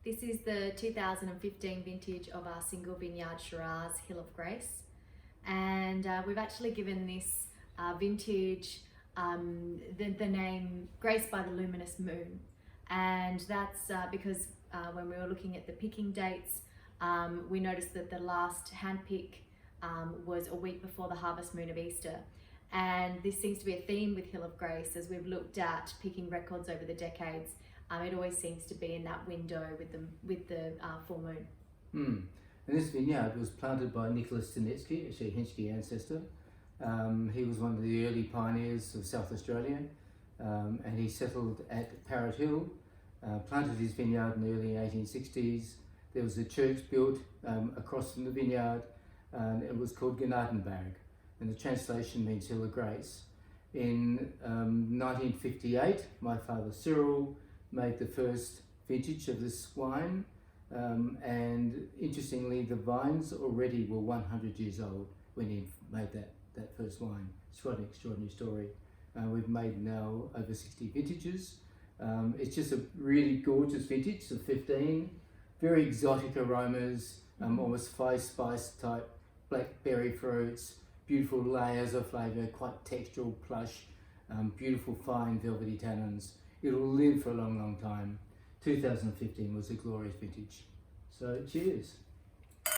This is the 2015 vintage of our single vineyard Shiraz Hill of Grace, and we've actually given this vintage the name Grace by the Luminous Moon, and that's because when we were looking at the picking dates, we noticed that the last hand pick was a week before the harvest moon of Easter. And this seems to be a theme with Hill of Grace as we've looked at picking records over the decades. It always seems to be in that window with the full moon. And this vineyard was planted by Nicholas Stanitsky, actually a Henschke ancestor. He was one of the early pioneers of South Australia, and he settled at Parrot Hill, planted his vineyard in the early 1860s. There was a church built across from the vineyard, and it was called Gnadenberg, and the translation means Hill of Grace. In 1958, my father Cyril made the first vintage of this wine, and interestingly the vines already were 100 years old when he made that first wine. It's quite an extraordinary story. We've made now over 60 vintages. It's just a really gorgeous vintage, the 15, very exotic aromas, almost spice type blackberry fruits, beautiful layers of flavour, quite textural, plush, beautiful fine velvety tannins. It'll live for a long time. 2015 was a glorious vintage. So cheers.